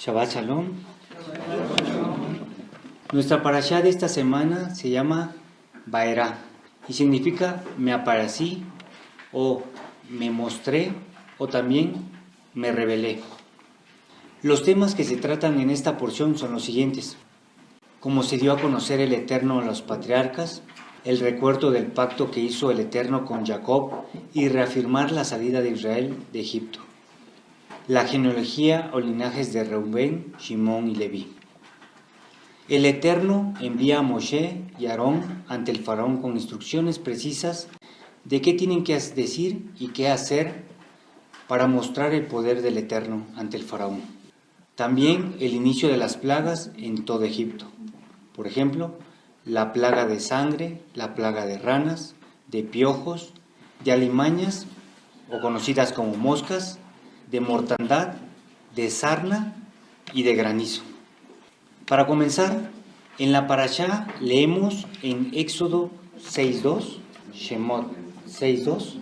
Shabbat Shalom. Nuestra parashá de esta semana se llama Vaerá y significa me aparecí o me mostré o también me revelé. Los temas que se tratan en esta porción son los siguientes: cómo se dio a conocer el Eterno a los patriarcas, el recuerdo del pacto que hizo el Eterno con Jacob y reafirmar la salida de Israel de Egipto, la genealogía o linajes de Reubén, Shimón y Leví. El Eterno envía a Moshe y Aarón ante el faraón con instrucciones precisas de qué tienen que decir y qué hacer para mostrar el poder del Eterno ante el faraón. También el inicio de las plagas en todo Egipto. Por ejemplo, la plaga de sangre, la plaga de ranas, de piojos, de alimañas o conocidas como moscas, de mortandad, de sarna y de granizo. Para comenzar, en la parashá leemos en Éxodo 6.2, Shemot 6.2,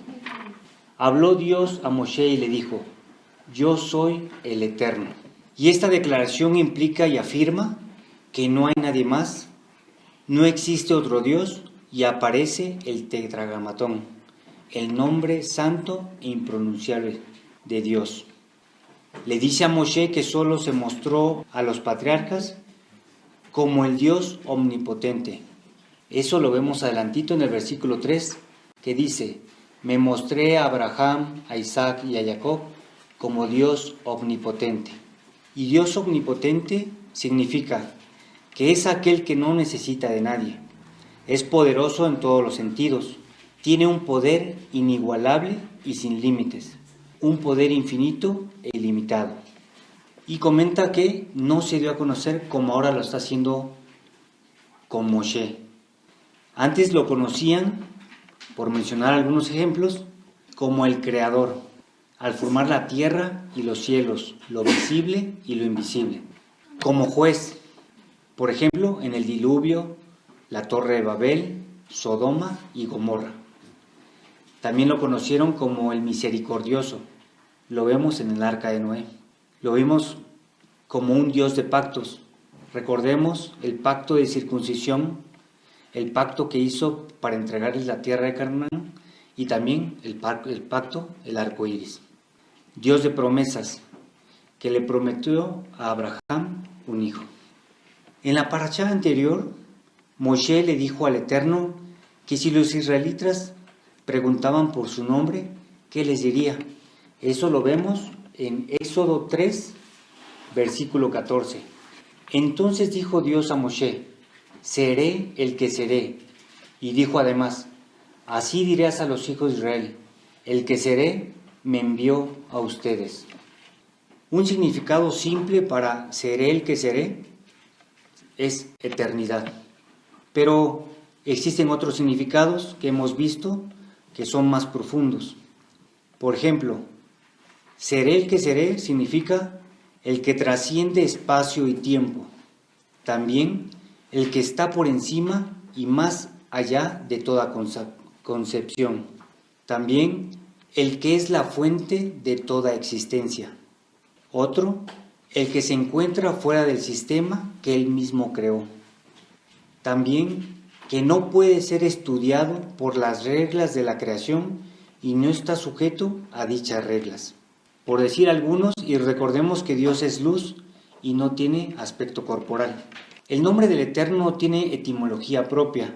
habló Dios a Moshe y le dijo: yo soy el Eterno. Y esta declaración implica y afirma que no hay nadie más, no existe otro Dios, y aparece el tetragramatón, el nombre santo e impronunciable de Dios. Le dice a Moshe que solo se mostró a los patriarcas como el Dios omnipotente. Eso lo vemos adelantito en el versículo 3, que dice: me mostré a Abraham, a Isaac y a Jacob como Dios omnipotente. Y Dios omnipotente significa que es aquel que no necesita de nadie, es poderoso en todos los sentidos, tiene un poder inigualable y sin límites, un poder infinito e ilimitado. Y comenta que no se dio a conocer como ahora lo está haciendo con Moshe. Antes lo conocían, por mencionar algunos ejemplos, como el Creador, al formar la tierra y los cielos, lo visible y lo invisible. Como juez, por ejemplo, en el diluvio, la Torre de Babel, Sodoma y Gomorra. También lo conocieron como el misericordioso. Lo vemos en el arca de Noé. Lo vimos como un Dios de pactos. Recordemos el pacto de circuncisión, el pacto que hizo para entregarles la tierra de Canaán, y también el pacto, el arco iris. Dios de promesas, que le prometió a Abraham un hijo. En la parashá anterior, Moshe le dijo al Eterno que si los israelitas preguntaban por su nombre, ¿qué les diría? Eso lo vemos en Éxodo 3, versículo 14. Entonces dijo Dios a Moshe: seré el que seré. Y dijo además: así dirás a los hijos de Israel: el que seré me envió a ustedes. Un significado simple para seré el que seré es eternidad. Pero existen otros significados que hemos visto que son más profundos. Por ejemplo, seré el que seré significa el que trasciende espacio y tiempo. También el que está por encima y más allá de toda concepción. También el que es la fuente de toda existencia. Otro, el que se encuentra fuera del sistema que él mismo creó. También que no puede ser estudiado por las reglas de la creación y no está sujeto a dichas reglas. Por decir algunos, y recordemos que Dios es luz y no tiene aspecto corporal. El nombre del Eterno no tiene etimología propia,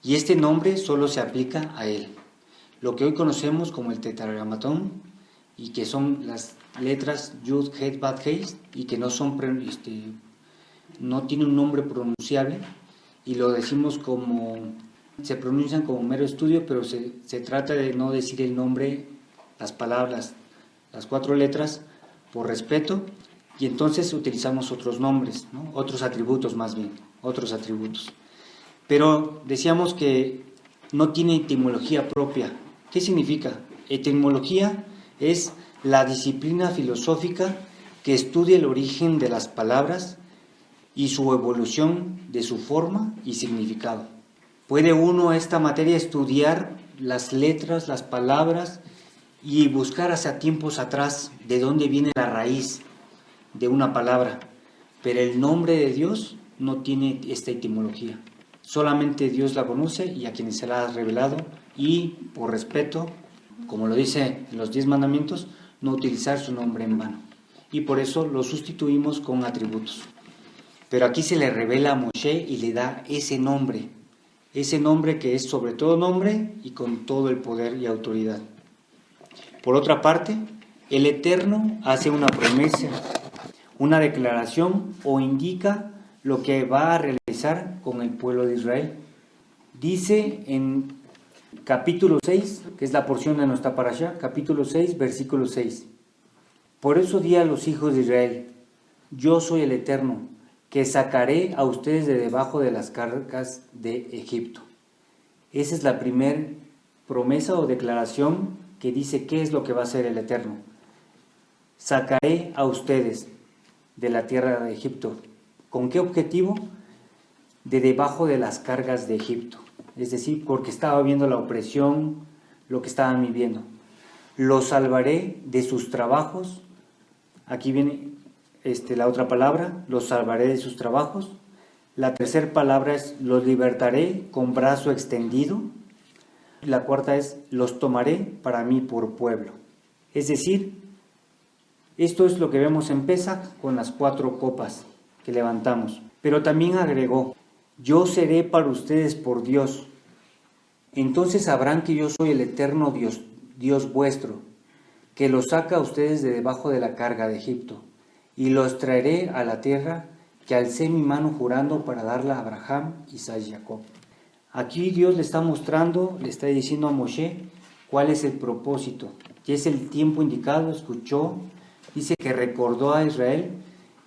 y este nombre solo se aplica a Él. Lo que hoy conocemos como el tetragramatón, y que son las letras Yud, Het, Bat, Hei, y que no tiene un nombre pronunciable, y lo decimos como, se pronuncian como mero estudio, pero se trata de no decir el nombre, las palabras, las 4 letras, por respeto, y entonces utilizamos otros nombres, ¿no? Otros atributos más bien, otros atributos. Pero decíamos que no tiene etimología propia. ¿Qué significa? Etimología es la disciplina filosófica que estudia el origen de las palabras y su evolución de su forma y significado. Puede uno esta materia estudiar las letras, las palabras, y buscar hacia tiempos atrás de dónde viene la raíz, de una palabra, pero el nombre de Dios no tiene esta etimología. Solamente Dios la conoce y a quienes se la ha revelado, y por respeto, como lo dice en los 10 mandamientos, no utilizar su nombre en vano. Y por eso lo sustituimos con atributos. Pero aquí se le revela a Moshe y le da ese nombre que es sobre todo nombre y con todo el poder y autoridad. Por otra parte, el Eterno hace una promesa, una declaración o indica lo que va a realizar con el pueblo de Israel. Dice en capítulo 6, que es la porción de nuestra parashá, capítulo 6, versículo 6. Por eso di a los hijos de Israel, yo soy el Eterno, que sacaré a ustedes de debajo de las cargas de Egipto. Esa es la primera promesa o declaración que dice qué es lo que va a hacer el Eterno. Sacaré a ustedes de la tierra de Egipto. ¿Con qué objetivo? De debajo de las cargas de Egipto. Es decir, porque estaba viendo la opresión, lo que estaban viviendo. Los salvaré de sus trabajos. Aquí viene la otra palabra, los salvaré de sus trabajos. La tercera palabra es, los libertaré con brazo extendido. La cuarta es, los tomaré para mí por pueblo. Es decir, esto es lo que vemos en Pesaj con las 4 copas que levantamos. Pero también agregó, yo seré para ustedes por Dios. Entonces sabrán que yo soy el eterno Dios, Dios vuestro, que los saca a ustedes de debajo de la carga de Egipto, y los traeré a la tierra que alcé mi mano jurando para darla a Abraham, Isaac y Jacob. Aquí Dios le está mostrando, le está diciendo a Moshe cuál es el propósito. Y es el tiempo indicado, escuchó, dice que recordó a Israel,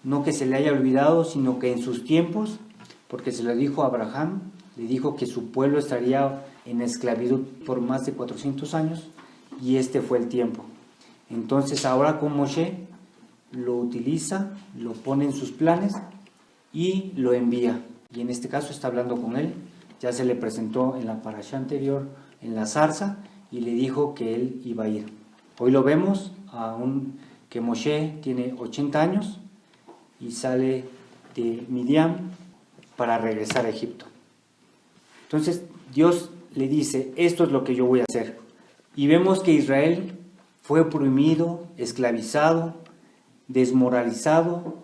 no que se le haya olvidado, sino que en sus tiempos, porque se lo dijo a Abraham, le dijo que su pueblo estaría en esclavitud por más de 400 años, y este fue el tiempo. Entonces ahora con Moshe lo utiliza, lo pone en sus planes y lo envía. Y en este caso está hablando con él. Ya se le presentó en la parashá anterior, en la zarza, y le dijo que él iba a ir. Hoy lo vemos, que Moshe tiene 80 años y sale de Midian para regresar a Egipto. Entonces Dios le dice, esto es lo que yo voy a hacer. Y vemos que Israel fue oprimido, esclavizado, desmoralizado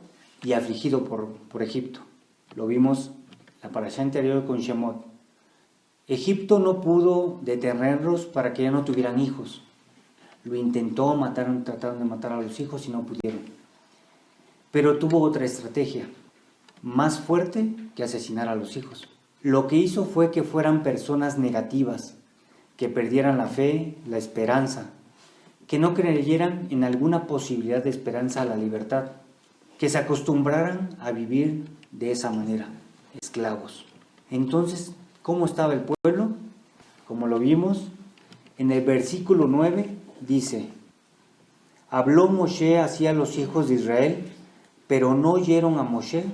y afligido por Egipto. Lo vimos la parashá anterior con Shemot. Egipto no pudo detenerlos para que ya no tuvieran hijos. Lo intentó, trataron de matar a los hijos y no pudieron. Pero tuvo otra estrategia, más fuerte que asesinar a los hijos. Lo que hizo fue que fueran personas negativas, que perdieran la fe, la esperanza, que no creyeran en alguna posibilidad de esperanza a la libertad, que se acostumbraran a vivir de esa manera, esclavos. Entonces, ¿cómo estaba el pueblo? Como lo vimos, en el versículo 9 dice, habló Moshe hacia los hijos de Israel, pero no oyeron a Moshe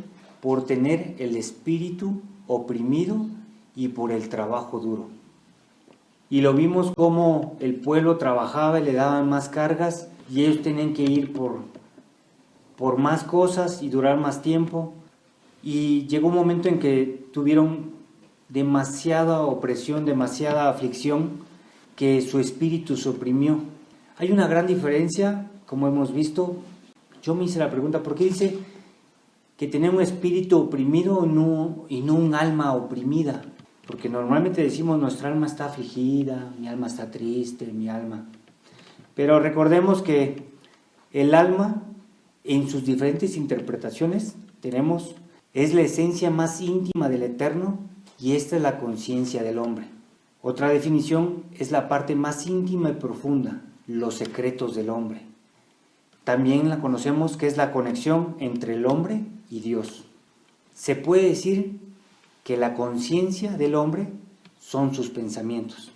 por tener el espíritu oprimido y por el trabajo duro. Y lo vimos como el pueblo trabajaba y le daban más cargas y ellos tenían que ir por más cosas y durar más tiempo. Y llegó un momento en que tuvieron demasiada opresión, demasiada aflicción, que su espíritu se oprimió. Hay una gran diferencia, como hemos visto. Yo me hice la pregunta, ¿por qué dice que tenía un espíritu oprimido y no un alma oprimida? Porque normalmente decimos, nuestra alma está afligida, mi alma está triste, mi alma. Pero recordemos que el alma, en sus diferentes interpretaciones, es la esencia más íntima del Eterno, y esta es la conciencia del hombre. Otra definición es la parte más íntima y profunda, los secretos del hombre. También la conocemos que es la conexión entre el hombre y Dios. Se puede decir que la conciencia del hombre son sus pensamientos.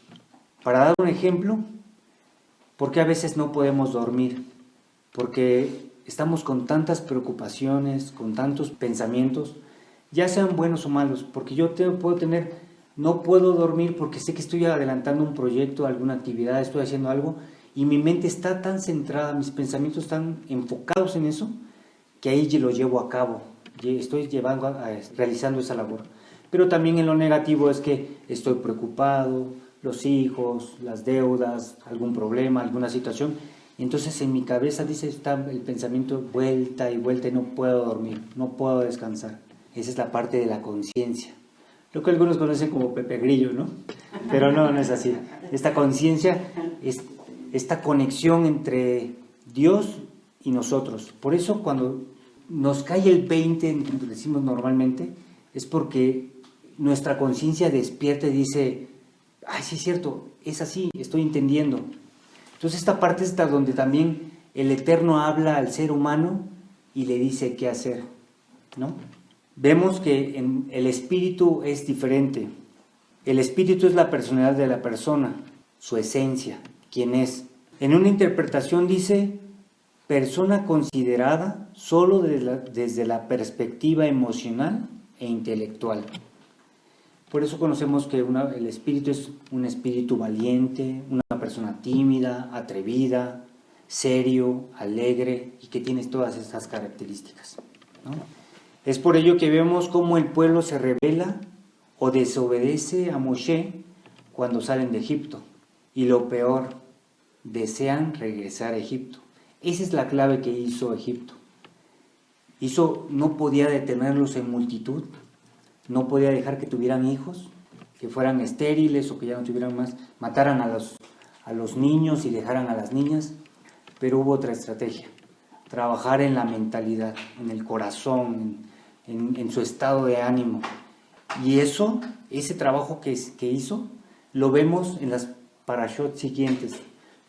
Para dar un ejemplo, ¿por qué a veces no podemos dormir? Porque estamos con tantas preocupaciones, con tantos pensamientos, ya sean buenos o malos, porque no puedo dormir porque sé que estoy adelantando un proyecto, alguna actividad, estoy haciendo algo, y mi mente está tan centrada, mis pensamientos están enfocados en eso, que ahí lo llevo a cabo, estoy realizando esa labor. Pero también en lo negativo es que estoy preocupado, los hijos, las deudas, algún problema, alguna situación. Entonces en mi cabeza está el pensamiento vuelta y vuelta y no puedo dormir, no puedo descansar. Esa es la parte de la conciencia. Lo que algunos conocen como Pepe Grillo, ¿no? Pero no es así. Esta conciencia es esta conexión entre Dios y nosotros. Por eso cuando nos cae el 20, decimos normalmente, es porque nuestra conciencia despierta y dice, ay, sí es cierto, es así, estoy entendiendo. Entonces esta parte está donde también el Eterno habla al ser humano y le dice qué hacer, ¿no? Vemos que el espíritu es diferente. El espíritu es la personalidad de la persona, su esencia, quién es. En una interpretación dice, persona considerada solo desde la perspectiva emocional e intelectual. Por eso conocemos que el espíritu es un espíritu valiente, una persona tímida, atrevida, serio, alegre y que tiene todas estas características, ¿no? Es por ello que vemos cómo el pueblo se rebela o desobedece a Moshe cuando salen de Egipto. Y lo peor, desean regresar a Egipto. Esa es la clave que hizo Egipto. No podía detenerlos en multitud, no podía dejar que tuvieran hijos, que fueran estériles o que ya no tuvieran más, mataran a los niños y dejaran a las niñas, pero hubo otra estrategia, trabajar en la mentalidad, en el corazón, en su estado de ánimo. Y ese trabajo que hizo, lo vemos en las parashot siguientes,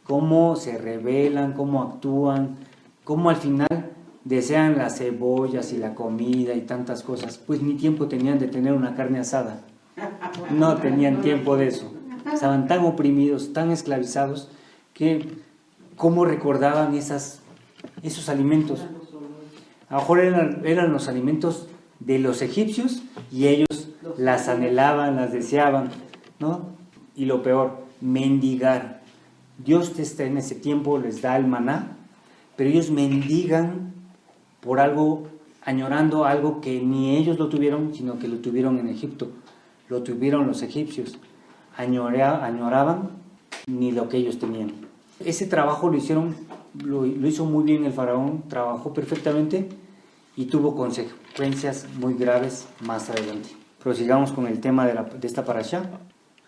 cómo se rebelan, cómo actúan, cómo al final desean las cebollas y la comida y tantas cosas. Pues ni tiempo tenían de tener una carne asada, no tenían tiempo de eso. Estaban tan oprimidos, tan esclavizados, que cómo recordaban esos alimentos. A lo mejor eran los alimentos de los egipcios y ellos las anhelaban, las deseaban, ¿no? Y lo peor, mendigar. Dios en ese tiempo les da el maná, pero ellos mendigan por algo, añorando algo que ni ellos lo tuvieron, sino que lo tuvieron en Egipto, lo tuvieron los egipcios. Añoraban ni lo que ellos tenían. Ese trabajo lo hizo muy bien el faraón, trabajó perfectamente y tuvo consecuencias muy graves más adelante. Prosigamos con el tema de esta parashá.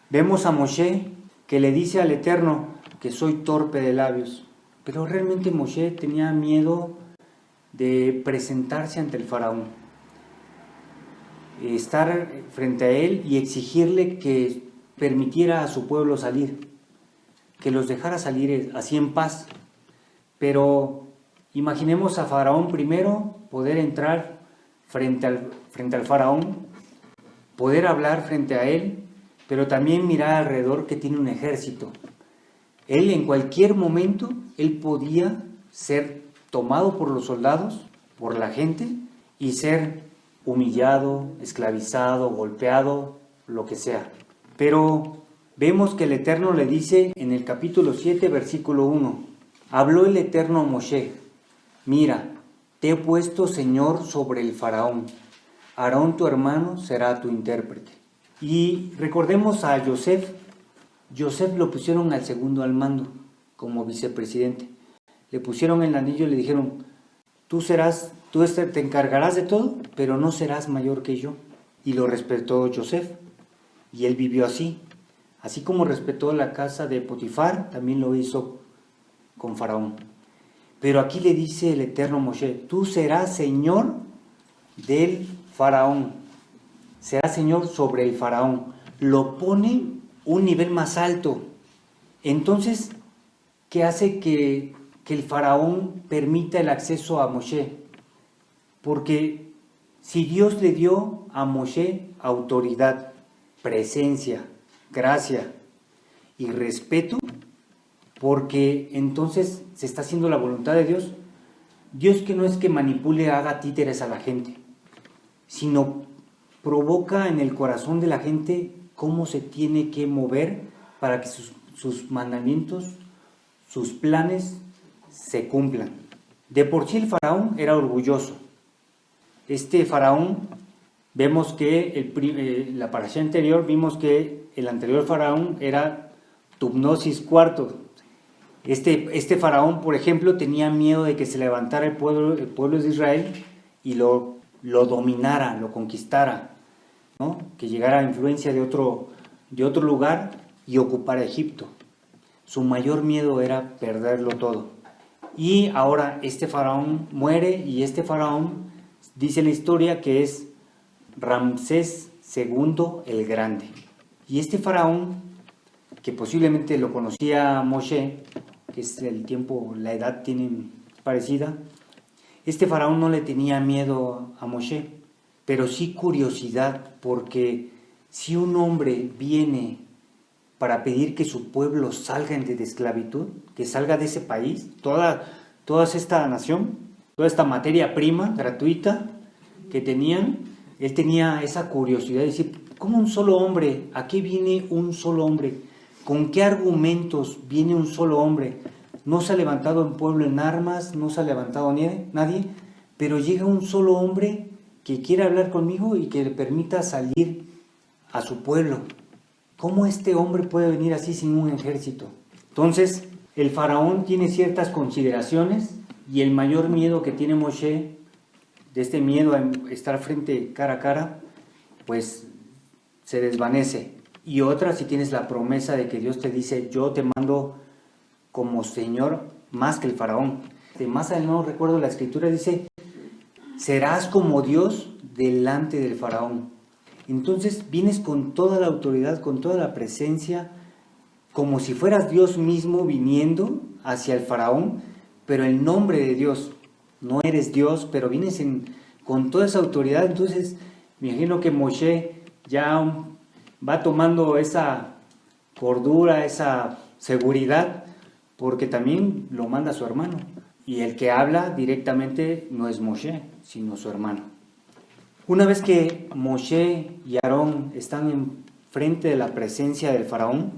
Vemos a Moshe que le dice al Eterno que soy torpe de labios, pero realmente Moshe tenía miedo de presentarse ante el faraón, estar frente a él y exigirle que permitiera a su pueblo salir, que los dejara salir así en paz. Pero imaginemos a Faraón primero, poder entrar frente al Faraón, poder hablar frente a él, pero también mirar alrededor que tiene un ejército. Él en cualquier momento, él podía ser tomado por los soldados, por la gente, y ser humillado, esclavizado, golpeado, lo que sea. Pero vemos que el Eterno le dice en el capítulo 7, versículo 1, habló el Eterno a Moshe, mira, te he puesto Señor sobre el Faraón, Aarón tu hermano será tu intérprete. Y recordemos a Yosef lo pusieron al segundo al mando, como vicepresidente. Le pusieron el anillo y le dijeron, tú te encargarás de todo, pero no serás mayor que yo. Y lo respetó Yosef, y él vivió así. Así como respetó la casa de Potifar, también lo hizo con Faraón. Pero aquí le dice el Eterno a Moshe, tú serás Señor del Faraón, serás Señor sobre el Faraón. Lo pone un nivel más alto. Entonces, ¿qué hace que el Faraón permita el acceso a Moshe? Porque si Dios le dio a Moshe autoridad, presencia, gracia y respeto, porque entonces se está haciendo la voluntad de Dios. Dios que no es que manipule, haga títeres a la gente, sino provoca en el corazón de la gente cómo se tiene que mover para que sus mandamientos, sus planes se cumplan. De por sí el faraón era orgulloso. Este faraón, vemos que la parashá anterior, vimos que el anterior faraón era Tutmosis IV. Este faraón, por ejemplo, tenía miedo de que se levantara el pueblo de Israel y lo dominara, lo conquistara, ¿no? Que llegara a influencia de otro lugar y ocupara Egipto. Su mayor miedo era perderlo todo. Y ahora este faraón muere, y este faraón, dice la historia, que es Ramsés II el Grande. Y este faraón, que posiblemente lo conocía Moshe, que es la edad tienen parecida, este faraón no le tenía miedo a Moshe, pero sí curiosidad, porque si un hombre viene para pedir que su pueblo salga de esclavitud, que salga de ese país, toda esta nación, toda esta materia prima gratuita que tenían, él tenía esa curiosidad de decir, ¿cómo un solo hombre? ¿A qué viene un solo hombre? ¿Con qué argumentos viene un solo hombre? No se ha levantado un pueblo en armas, no se ha levantado nadie, pero llega un solo hombre que quiere hablar conmigo y que le permita salir a su pueblo. ¿Cómo este hombre puede venir así sin un ejército? Entonces, el faraón tiene ciertas consideraciones, y el mayor miedo que tiene Moshe, de este miedo a estar cara a cara, pues se desvanece. Y otra, si tienes la promesa de que Dios te dice, yo te mando como Señor más que el faraón. Más adelante, no recuerdo la escritura, dice, serás como Dios delante del faraón. Entonces vienes con toda la autoridad, con toda la presencia, como si fueras Dios mismo viniendo hacia el faraón, pero en nombre de Dios. No eres Dios, pero vienes con toda esa autoridad. Entonces me imagino que Moshe ya va tomando esa cordura, esa seguridad, porque también lo manda su hermano. Y el que habla directamente no es Moshe, sino su hermano. Una vez que Moshe y Aarón están enfrente de la presencia del faraón,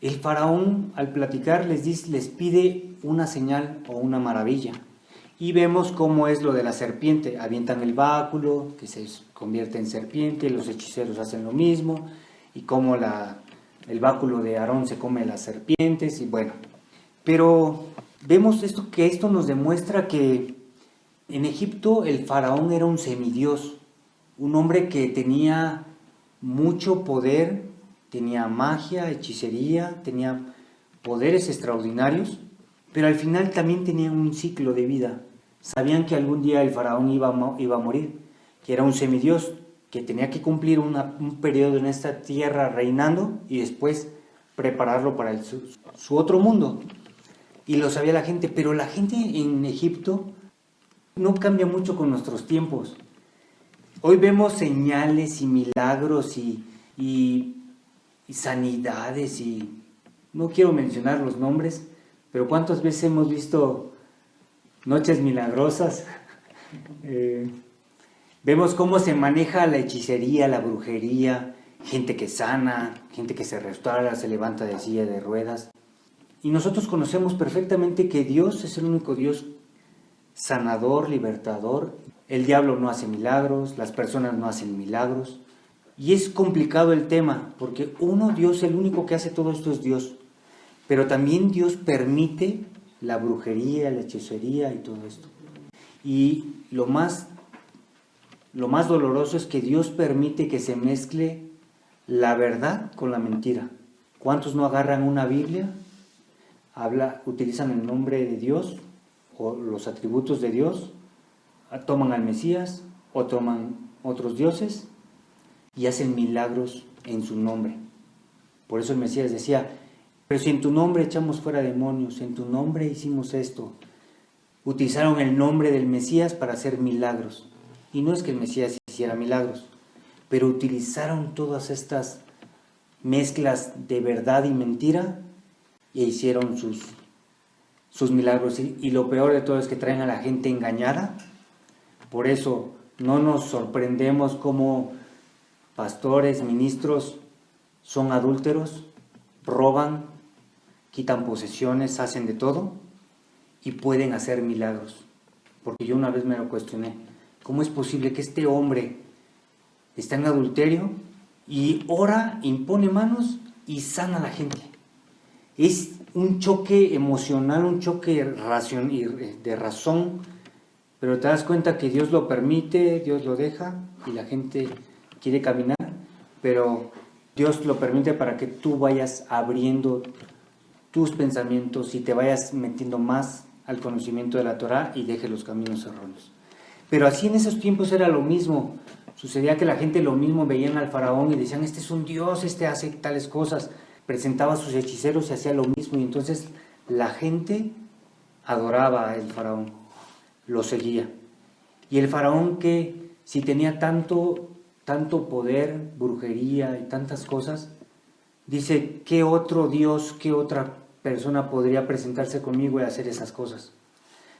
el faraón al platicar les pide una señal o una maravilla. Y vemos cómo es lo de la serpiente. Avientan el báculo, que se convierte en serpiente, los hechiceros hacen lo mismo, y cómo el báculo de Aarón se come las serpientes, y bueno. Pero vemos que esto nos demuestra que en Egipto el faraón era un semidios, un hombre que tenía mucho poder, tenía magia, hechicería, tenía poderes extraordinarios, pero al final también tenía un ciclo de vida. Sabían que algún día el faraón iba a morir, que era un semidios, que tenía que cumplir un periodo en esta tierra reinando y después prepararlo para su otro mundo. Y lo sabía la gente, pero la gente en Egipto no cambia mucho con nuestros tiempos. Hoy vemos señales y milagros y sanidades, y no quiero mencionar los nombres, pero ¿cuántas veces hemos visto noches milagrosas? Vemos cómo se maneja la hechicería, la brujería, gente que sana, gente que se restaura, se levanta de silla de ruedas. Y nosotros conocemos perfectamente que Dios es el único Dios sanador, libertador. El diablo no hace milagros, las personas no hacen milagros. Y es complicado el tema, porque Dios, el único que hace todo esto es Dios. Pero también Dios permite la brujería, la hechicería y todo esto. Y lo más doloroso es que Dios permite que se mezcle la verdad con la mentira. ¿Cuántos no agarran una Biblia, utilizan el nombre de Dios o los atributos de Dios, toman al Mesías o toman otros dioses y hacen milagros en su nombre? Por eso el Mesías decía, pero si en tu nombre echamos fuera demonios, en tu nombre hicimos esto. Utilizaron el nombre del Mesías para hacer milagros. Y no es que el Mesías hiciera milagros, pero utilizaron todas estas mezclas de verdad y mentira e hicieron sus milagros. Y lo peor de todo es que traen a la gente engañada. Por eso no nos sorprendemos cómo pastores, ministros son adúlteros, roban, quitan posesiones, hacen de todo. y pueden hacer milagros. Porque yo una vez me lo cuestioné. ¿Cómo es posible que este hombre está en adulterio y ora, impone manos y sana a la gente? Es un choque emocional, un choque de razón, pero te das cuenta que Dios lo permite, Dios lo deja y la gente quiere caminar, pero Dios lo permite para que tú vayas abriendo tus pensamientos y te vayas metiendo más al conocimiento de la Torá y dejes los caminos erróneos. Pero así en esos tiempos era lo mismo. Sucedía que la gente lo mismo veían al faraón y decían, este es un dios, este hace tales cosas. Presentaba a sus hechiceros y hacía lo mismo. Y entonces la gente adoraba al faraón, lo seguía. Y el faraón, que si tenía tanto poder, brujería y tantas cosas, dice, ¿qué otro dios, qué otra persona podría presentarse conmigo y hacer esas cosas?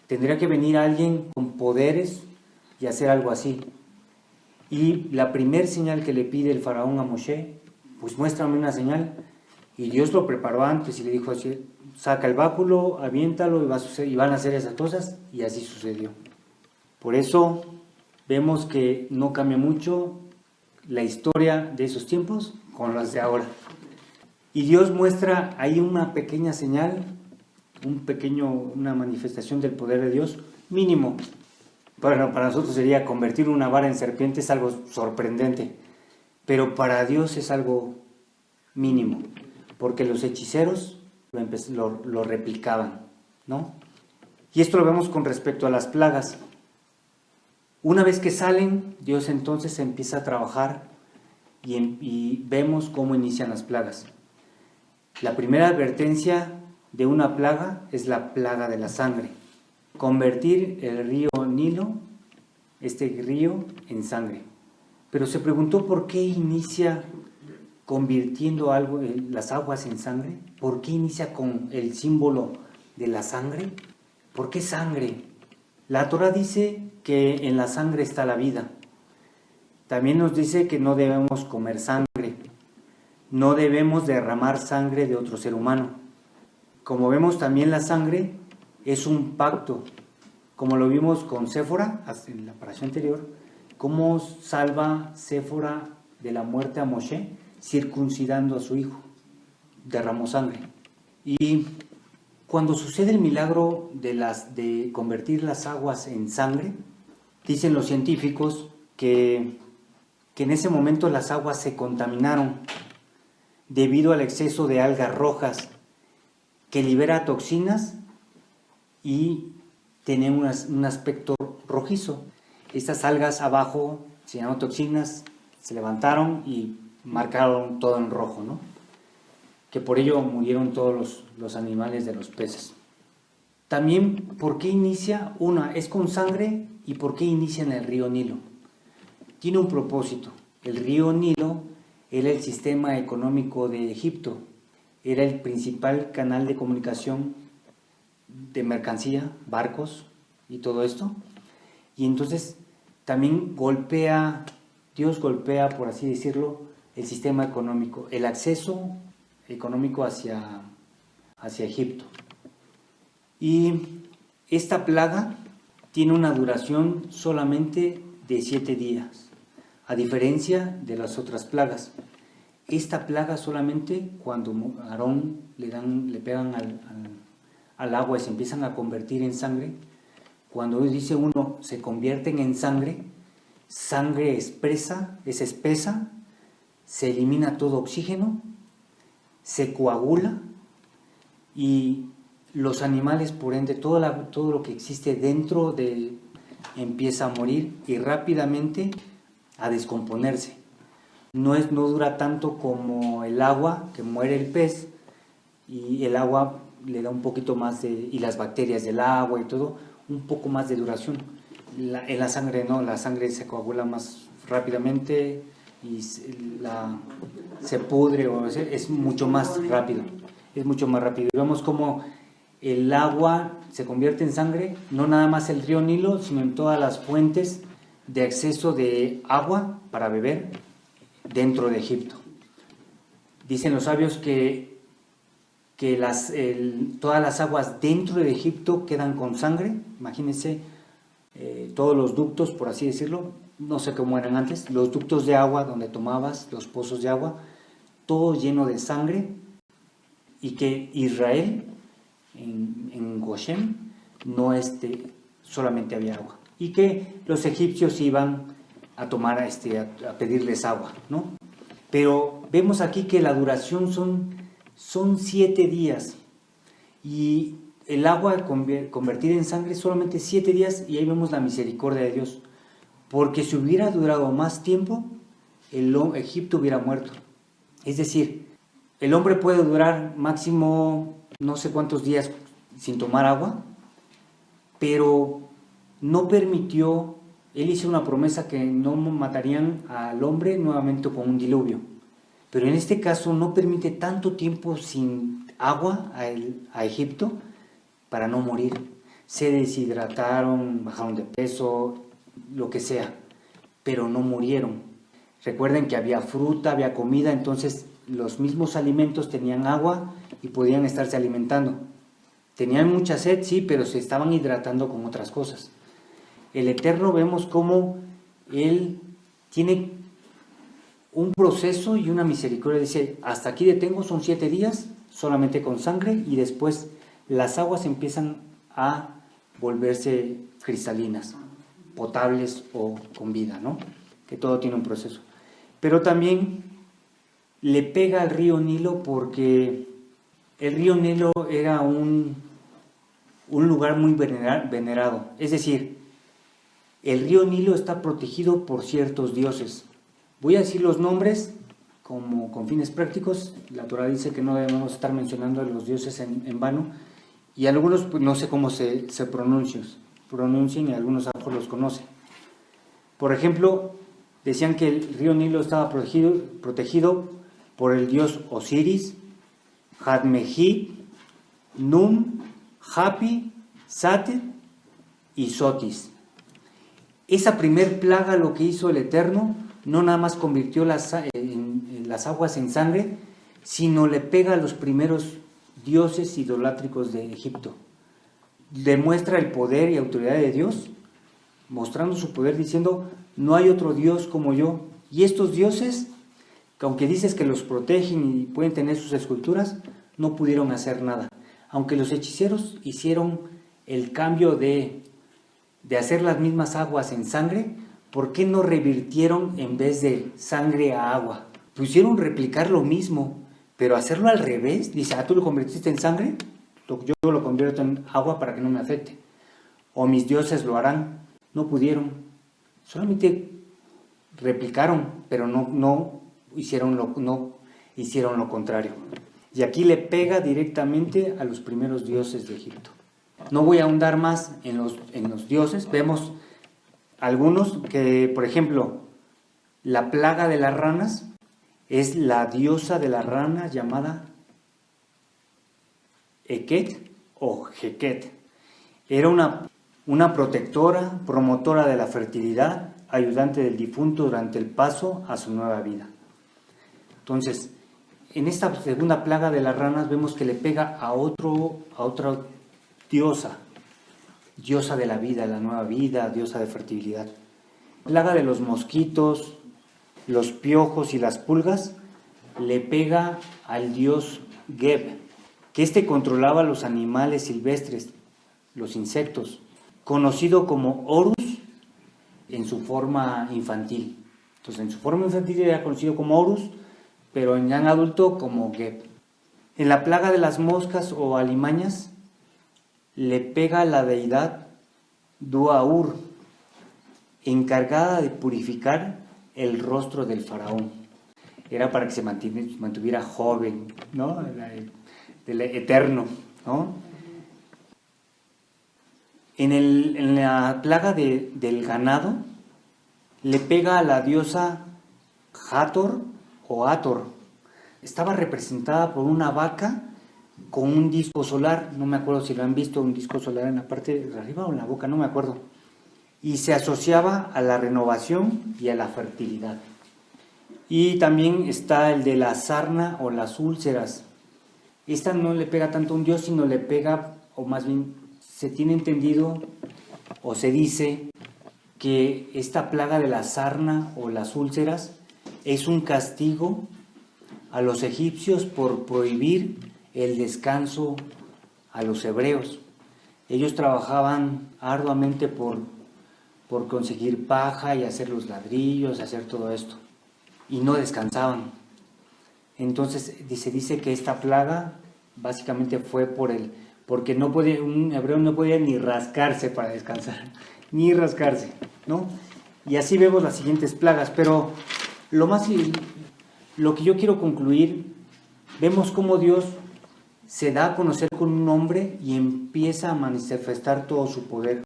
Tendría que venir alguien con poderes y hacer algo así. Y la primer señal que le pide el faraón a Moshe, pues muéstrame una señal. Y Dios lo preparó antes y le dijo así, saca el báculo, aviéntalo y van a hacer esas cosas, y así sucedió. Por eso vemos que no cambia mucho la historia de esos tiempos con las de ahora. Y Dios muestra ahí una pequeña señal, una manifestación del poder de Dios mínimo. Bueno, para nosotros sería convertir una vara en serpiente, es algo sorprendente, pero para Dios es algo mínimo, porque los hechiceros lo replicaban, ¿no? Y esto lo vemos con respecto a las plagas. Una vez que salen, Dios entonces empieza a trabajar y vemos cómo inician las plagas. La primera advertencia de una plaga es la plaga de la sangre. Convertir el río Nilo, este río, en sangre. Pero se preguntó por qué inicia convirtiendo las aguas en sangre. ¿Por qué inicia con el símbolo de la sangre? ¿Por qué sangre? La Torá dice que en la sangre está la vida. También nos dice que no debemos comer sangre. No debemos derramar sangre de otro ser humano. Como vemos, también la sangre es un pacto, como lo vimos con Séfora en la parasha anterior, cómo salva Séfora de la muerte a Moshe circuncidando a su hijo, derramó sangre. Y cuando sucede el milagro de convertir las aguas en sangre, dicen los científicos que en ese momento las aguas se contaminaron debido al exceso de algas rojas que libera toxinas y tiene un aspecto rojizo. Estas algas abajo se llaman toxinas, se levantaron y marcaron todo en rojo, ¿no? Que por ello murieron todos los animales de los peces. También, ¿por qué inicia? Una, es con sangre, y ¿por qué inicia en el río Nilo? Tiene un propósito. El río Nilo era el sistema económico de Egipto, era el principal canal de comunicación de mercancía, barcos y todo esto. Y entonces también Dios golpea, por así decirlo, el sistema económico, el acceso económico hacia Egipto. Y esta plaga tiene una duración solamente de 7 días, a diferencia de las otras plagas. Esta plaga solamente cuando Aarón le pegan al agua y se empiezan a convertir en sangre. Cuando dice uno se convierten en sangre, sangre es espesa, se elimina todo oxígeno, se coagula y los animales, por ende, todo lo que existe dentro empieza a morir y rápidamente a descomponerse. No dura tanto como el agua, que muere el pez, y el agua le da un poquito más y las bacterias del agua y todo, un poco más de duración. En la sangre no, la sangre se coagula más rápidamente y se pudre, es mucho más rápido. Vemos como el agua se convierte en sangre, no nada más el río Nilo, sino en todas las fuentes de acceso de agua para beber dentro de Egipto. Dicen los sabios que que todas las aguas dentro de Egipto quedan con sangre. Imagínense todos los ductos, por así decirlo, no sé cómo eran antes, los ductos de agua donde tomabas, los pozos de agua, todo lleno de sangre, y que Israel, en Goshen, no solamente había agua, y que los egipcios iban a tomar, a pedirles agua, ¿no? Pero vemos aquí que la duración son 7 días, y el agua convertida en sangre solamente 7 días, y ahí vemos la misericordia de Dios, porque si hubiera durado más tiempo, Egipto hubiera muerto. Es decir, el hombre puede durar máximo no sé cuántos días sin tomar agua, pero no permitió, él hizo una promesa que no matarían al hombre nuevamente con un diluvio. Pero en este caso no permite tanto tiempo sin agua a Egipto para no morir. Se deshidrataron, bajaron de peso, lo que sea, pero no murieron. Recuerden que había fruta, había comida, entonces los mismos alimentos tenían agua y podían estarse alimentando. Tenían mucha sed, sí, pero se estaban hidratando con otras cosas. El Eterno vemos cómo Él tiene un proceso y una misericordia. Dice, hasta aquí detengo, son 7 días, solamente con sangre, y después las aguas empiezan a volverse cristalinas, potables o con vida, ¿no? Que todo tiene un proceso. Pero también le pega al río Nilo, porque el río Nilo era un lugar muy venerado. Es decir, el río Nilo está protegido por ciertos dioses. Voy a decir los nombres como con fines prácticos. La Torah dice que no debemos estar mencionando a los dioses en vano, y algunos pues, no sé cómo se pronuncian, y algunos a lo mejor los conocen. Por ejemplo, decían que el río Nilo estaba protegido por el dios Osiris, Hadmejid, Num, Hapi, Satet y Sotis. Esa primer plaga, lo que hizo el Eterno, no nada más convirtió las aguas en sangre, sino le pega a los primeros dioses idolátricos de Egipto. Demuestra el poder y autoridad de Dios, mostrando su poder, diciendo, no hay otro Dios como yo. Y estos dioses, que aunque dices que los protegen y pueden tener sus esculturas, no pudieron hacer nada. Aunque los hechiceros hicieron el cambio de hacer las mismas aguas en sangre, ¿por qué no revirtieron en vez de sangre a agua? Pusieron replicar lo mismo, pero hacerlo al revés. Dice, tú lo convertiste en sangre, yo lo convierto en agua para que no me afecte. O mis dioses lo harán. No pudieron. Solamente replicaron, pero no hicieron lo contrario. Y aquí le pega directamente a los primeros dioses de Egipto. No voy a ahondar más en los dioses. Vemos algunos que, por ejemplo, la plaga de las ranas es la diosa de la rana llamada Eket o Heket. Era una protectora, promotora de la fertilidad, ayudante del difunto durante el paso a su nueva vida. Entonces, en esta segunda plaga de las ranas vemos que le pega a otra diosa de la vida, la nueva vida, diosa de fertilidad. Plaga de los mosquitos, los piojos y las pulgas, le pega al dios Geb, que controlaba los animales silvestres, los insectos, conocido como Horus en su forma infantil. Entonces, en su forma infantil era conocido como Horus, pero en ya adulto como Geb. En la plaga de las moscas o alimañas, le pega a la deidad Duaur, encargada de purificar el rostro del faraón. Era para que se mantuviera joven, ¿no? Del eterno, ¿no? En la plaga del ganado, le pega a la diosa Hathor o Hathor. Estaba representada por una vaca con un disco solar, no me acuerdo si lo han visto, un disco solar en la parte de arriba o en la boca, no me acuerdo. Y se asociaba a la renovación y a la fertilidad. Y también está el de la sarna o las úlceras. esta no le pega tanto a un dios, sino le pega, o más bien se tiene entendido o se dice que esta plaga de la sarna o las úlceras es un castigo a los egipcios por prohibir el descanso a los hebreos. Ellos trabajaban arduamente por conseguir paja y hacer los ladrillos, hacer todo esto, y no descansaban. Entonces se dice que esta plaga básicamente fue porque no podía, un hebreo no podía ni rascarse para descansar, ni rascarse, ¿no? Y así vemos las siguientes plagas, pero lo que yo quiero concluir, vemos cómo Dios se da a conocer con un hombre y empieza a manifestar todo su poder.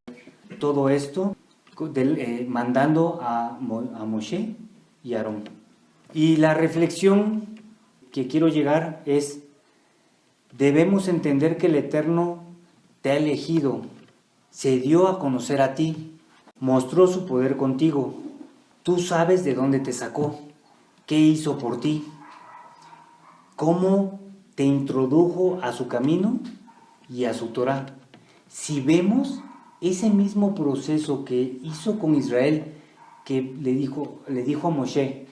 Todo esto mandando a Moshe y Aarón. Y la reflexión que quiero llegar es: debemos entender que el Eterno te ha elegido, se dio a conocer a ti, mostró su poder contigo. Tú sabes de dónde te sacó, qué hizo por ti, cómo te introdujo a su camino y a su Torah. Si vemos ese mismo proceso que hizo con Israel, que le dijo a Moshe,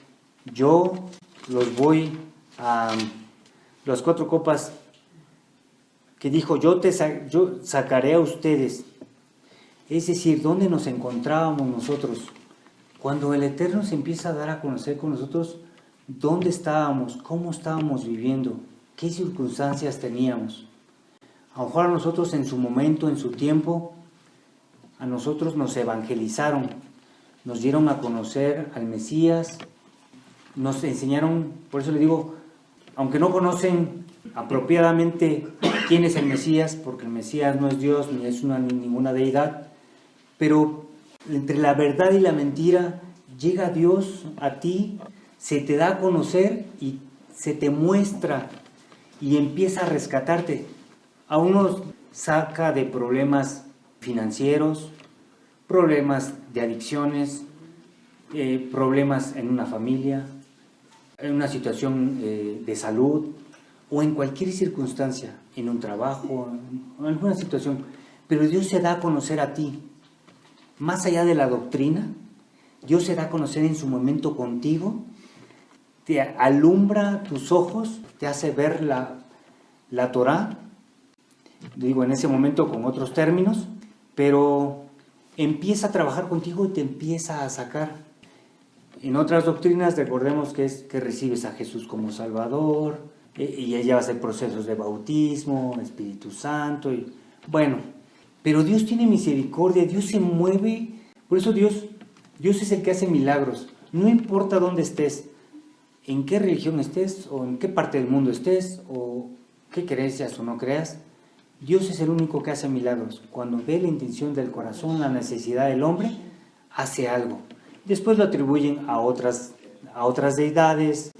yo los voy a las 4 copas, que dijo, yo sacaré a ustedes. Es decir, ¿dónde nos encontrábamos nosotros? Cuando el Eterno se empieza a dar a conocer con nosotros, ¿dónde estábamos? ¿Cómo estábamos viviendo? ¿Qué circunstancias teníamos? A lo mejor a nosotros en su momento, en su tiempo, a nosotros nos evangelizaron, nos dieron a conocer al Mesías, nos enseñaron, por eso le digo, aunque no conocen apropiadamente quién es el Mesías, porque el Mesías no es Dios ni es ninguna deidad, pero entre la verdad y la mentira llega Dios a ti, se te da a conocer y se te muestra y empieza a rescatarte. A unos saca de problemas financieros, problemas de adicciones, problemas en una familia, en una situación de salud o en cualquier circunstancia, en un trabajo, en alguna situación. Pero Dios se da a conocer a ti. Más allá de la doctrina, Dios se da a conocer en su momento contigo, te alumbra tus ojos, te hace ver la Torah, digo en ese momento con otros términos, pero empieza a trabajar contigo y te empieza a sacar. En otras doctrinas recordemos que recibes a Jesús como Salvador, y ella va a hacer procesos de bautismo, Espíritu Santo, y bueno, pero Dios tiene misericordia, Dios se mueve, por eso Dios es el que hace milagros, no importa dónde estés, en qué religión estés, o en qué parte del mundo estés, o qué creencias o no creas, Dios es el único que hace milagros. Cuando ve la intención del corazón, la necesidad del hombre, hace algo. Después lo atribuyen a otras deidades,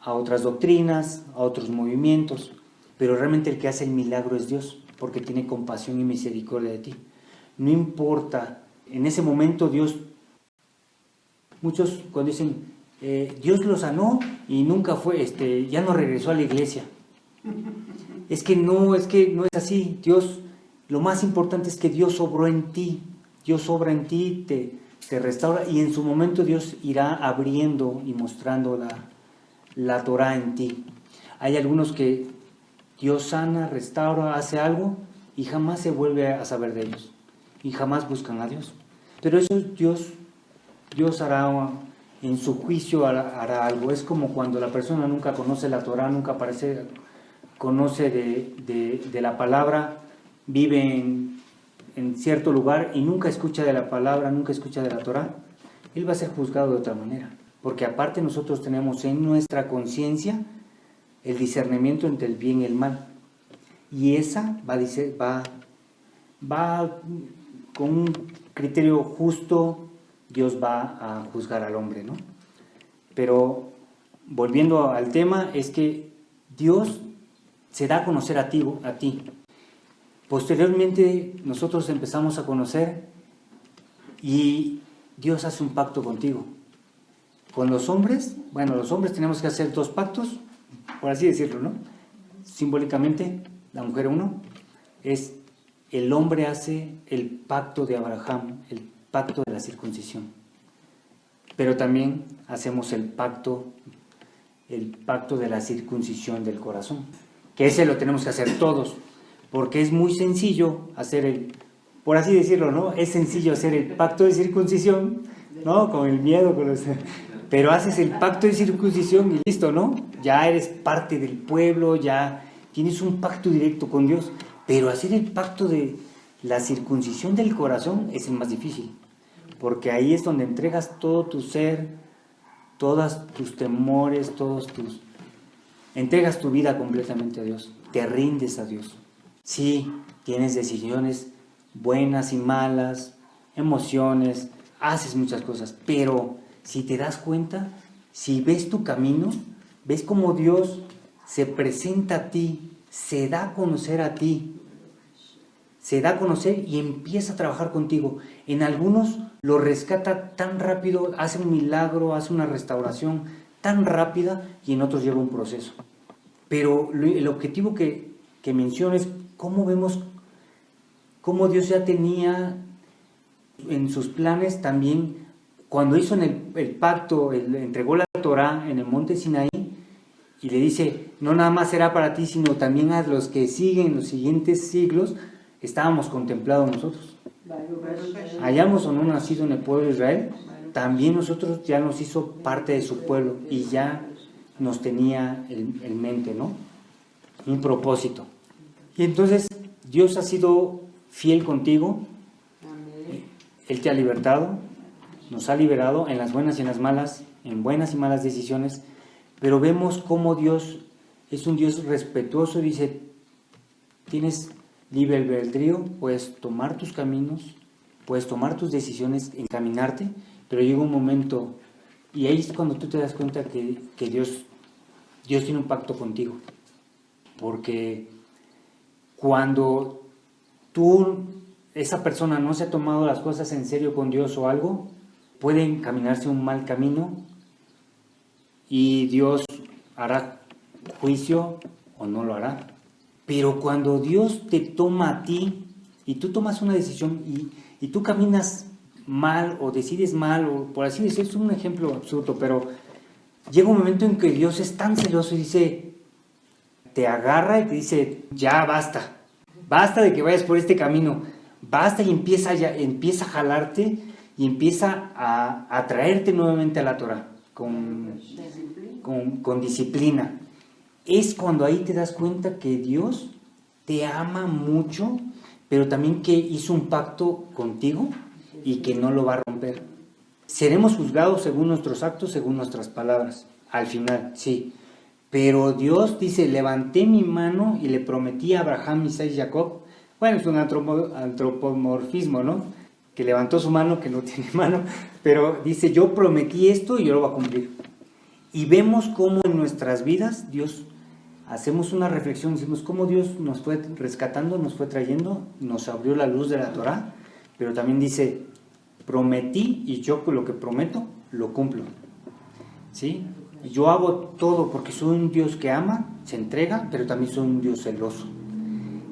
a otras doctrinas, a otros movimientos, pero realmente el que hace el milagro es Dios, porque tiene compasión y misericordia de ti. No importa, en ese momento Dios, muchos cuando dicen, Dios lo sanó y nunca fue, ya no regresó a la iglesia. Es que no es así. Dios, lo más importante es que Dios obró en ti, Dios obra en ti, te restaura, y en su momento Dios irá abriendo y mostrando la Torah en ti. Hay algunos que Dios sana, restaura, hace algo y jamás se vuelve a saber de ellos y jamás buscan a Dios. Pero eso Dios hará en su juicio, hará algo. Es como cuando la persona nunca conoce la Torah, nunca conoce de la palabra, vive en cierto lugar y nunca escucha de la palabra, nunca escucha de la Torah, él va a ser juzgado de otra manera. Porque aparte nosotros tenemos en nuestra conciencia el discernimiento entre el bien y el mal. Y esa va con un criterio justo, Dios va a juzgar al hombre, ¿no? Pero volviendo al tema, es que Dios se da a conocer a ti. Posteriormente nosotros empezamos a conocer y Dios hace un pacto contigo. Con los hombres, bueno, los hombres tenemos que hacer 2 pactos, por así decirlo, ¿no? simbólicamente, la mujer 1, es el hombre hace el pacto de Abraham, el pacto de la circuncisión. Pero también hacemos el pacto de la circuncisión del corazón, que ese lo tenemos que hacer todos, porque es muy sencillo hacer por así decirlo, ¿no? Es sencillo hacer el pacto de circuncisión, ¿no? Con el miedo, pero haces el pacto de circuncisión y listo, ¿no? Ya eres parte del pueblo, ya tienes un pacto directo con Dios, pero hacer el pacto de la circuncisión del corazón es el más difícil, porque ahí es donde entregas todo tu ser, todos tus temores, entregas tu vida completamente a Dios, te rindes a Dios. Sí, tienes decisiones buenas y malas, emociones, haces muchas cosas, pero si te das cuenta, si ves tu camino, ves cómo Dios se presenta a ti, se da a conocer a ti, se da a conocer y empieza a trabajar contigo. En algunos lo rescata tan rápido, hace un milagro, hace una restauración tan rápida, y en otros lleva un proceso. Pero el objetivo que menciono es cómo vemos cómo Dios ya tenía en sus planes también, cuando hizo el pacto, entregó la Torá en el monte Sinaí, y le dice, no nada más será para ti, sino también a los que siguen los siguientes siglos. Estábamos contemplados nosotros. Hayamos o no nacido en el pueblo de Israel, también nosotros ya nos hizo parte de su pueblo y ya nos tenía en mente, ¿no? Un propósito. Y entonces Dios ha sido fiel contigo. Él te ha libertado, nos ha liberado en las buenas y en las malas, en buenas y malas decisiones, pero vemos cómo Dios es un Dios respetuoso. Dice, tienes libre albedrío, puedes tomar tus caminos, puedes tomar tus decisiones, encaminarte, pero llega un momento, y ahí es cuando tú te das cuenta que Dios tiene un pacto contigo, porque cuando esa persona no se ha tomado las cosas en serio con Dios o algo, puede encaminarse un mal camino y Dios hará juicio o no lo hará. Pero cuando Dios te toma a ti y tú tomas una decisión y tú caminas mal o decides mal, o por así decirlo, es un ejemplo absurdo, pero llega un momento en que Dios es tan celoso y dice, te agarra y te dice, ya basta de que vayas por este camino, basta, y empieza a jalarte y empieza a traerte nuevamente a la Torah con disciplina. Es cuando ahí te das cuenta que Dios te ama mucho, pero también que hizo un pacto contigo y que no lo va a romper. Seremos juzgados según nuestros actos, según nuestras palabras, al final, sí. Pero Dios dice, levanté mi mano y le prometí a Abraham, Isaac y Jacob. Bueno, es un antropomorfismo, ¿no? Que levantó su mano, que no tiene mano, pero dice, yo prometí esto y yo lo voy a cumplir. Y vemos cómo en nuestras vidas Dios, hacemos una reflexión, decimos cómo Dios nos fue rescatando, nos fue trayendo, nos abrió la luz de la Torá, pero también dice, prometí y yo lo que prometo lo cumplo, ¿sí? Yo hago todo porque soy un Dios que ama, se entrega, pero también soy un Dios celoso.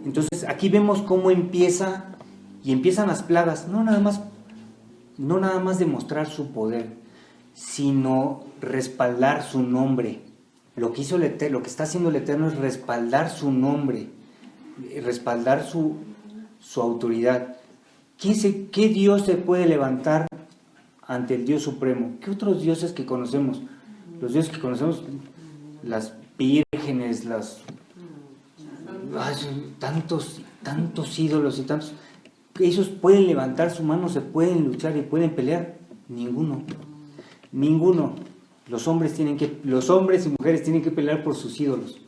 Entonces aquí vemos cómo empiezan las plagas, no nada más demostrar su poder, sino respaldar su nombre. Lo que está haciendo el Eterno es respaldar su nombre, respaldar su autoridad. ¿Qué Dios se puede levantar ante el Dios Supremo? ¿Qué otros dioses que conocemos? Los dioses que conocemos, las vírgenes, tantos ídolos y tantos. ¿Ellos pueden levantar su mano, se pueden luchar y pueden pelear? Ninguno. Los hombres y mujeres tienen que pelear por sus ídolos,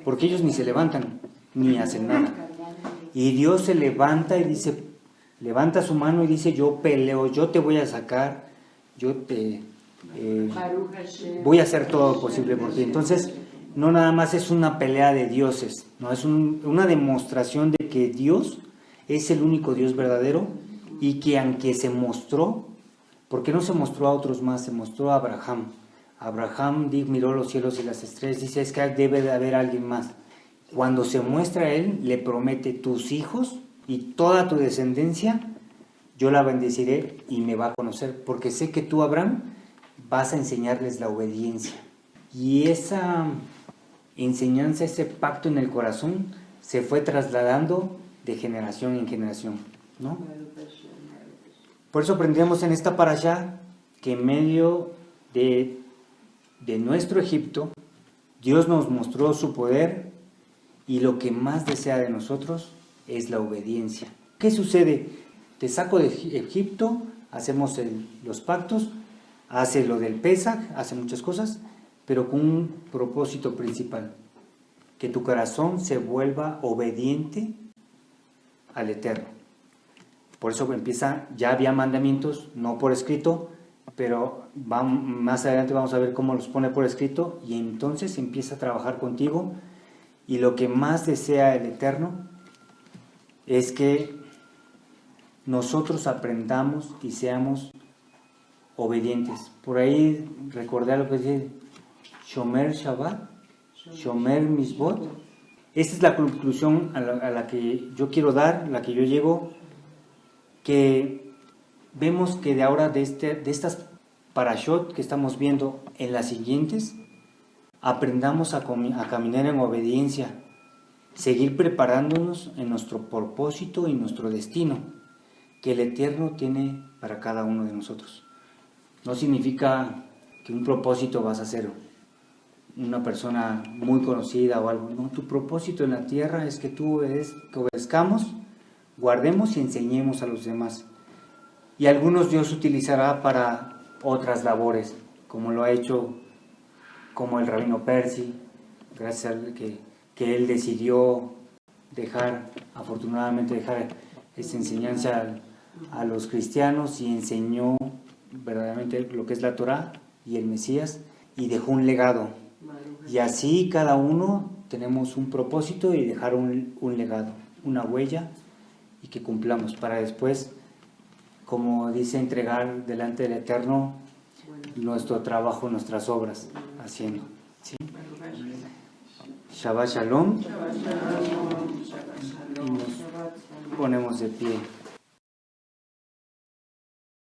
porque ellos ni se levantan, ni hacen nada. Y Dios se levanta y dice, levanta su mano y dice, yo peleo, yo te voy a sacar, voy a hacer todo lo posible por ti. Entonces, no nada más es una pelea de dioses, no es una demostración de que Dios es el único Dios verdadero, y que aunque se mostró, porque no se mostró a otros más, se mostró a Abraham. Abraham miró los cielos y las estrellas, dice, es que debe de haber alguien más. cuando se muestra a él, le promete: tus hijos y toda tu descendencia, yo la bendeciré y me va a conocer, porque sé que tú, Abraham, vas a enseñarles la obediencia. Y esa enseñanza, ese pacto en el corazón, se fue trasladando de generación en generación, ¿no? Por eso aprendemos en esta parashá que en medio de nuestro Egipto, Dios nos mostró su poder, y lo que más desea de nosotros es la obediencia. ¿Qué sucede? Te saco de Egipto, hacemos los pactos, hace lo del Pesaj, hace muchas cosas, pero con un propósito principal: que tu corazón se vuelva obediente al Eterno. Por eso empieza, ya había mandamientos, no por escrito, pero más adelante vamos a ver cómo los pone por escrito, y entonces empieza a trabajar contigo. Y lo que más desea el Eterno es que nosotros aprendamos y seamos obedientes. Por ahí recordé lo que dice Shomer Shabbat, Shomer Misbot. Esta es la conclusión a la que yo quiero dar, la que yo llego, que vemos que de ahora, de estas parashot que estamos viendo en las siguientes, aprendamos a caminar en obediencia, seguir preparándonos en nuestro propósito y nuestro destino que el Eterno tiene para cada uno de nosotros. No significa que un propósito vas a ser una persona muy conocida o algo. No, tu propósito en la tierra es que que obedezcamos, guardemos y enseñemos a los demás. Y algunos Dios utilizará para otras labores, como lo ha hecho como el rabino Percy, gracias a que él decidió afortunadamente dejar esa enseñanza a los cristianos, y enseñó verdaderamente lo que es la Torá y el Mesías, y dejó un legado. Y así cada uno tenemos un propósito y dejar un legado, una huella, y que cumplamos para después, como dice, entregar delante del Eterno nuestro trabajo, nuestras obras, haciendo. ¿Sí? Shabbat Shalom. Y nos ponemos de pie.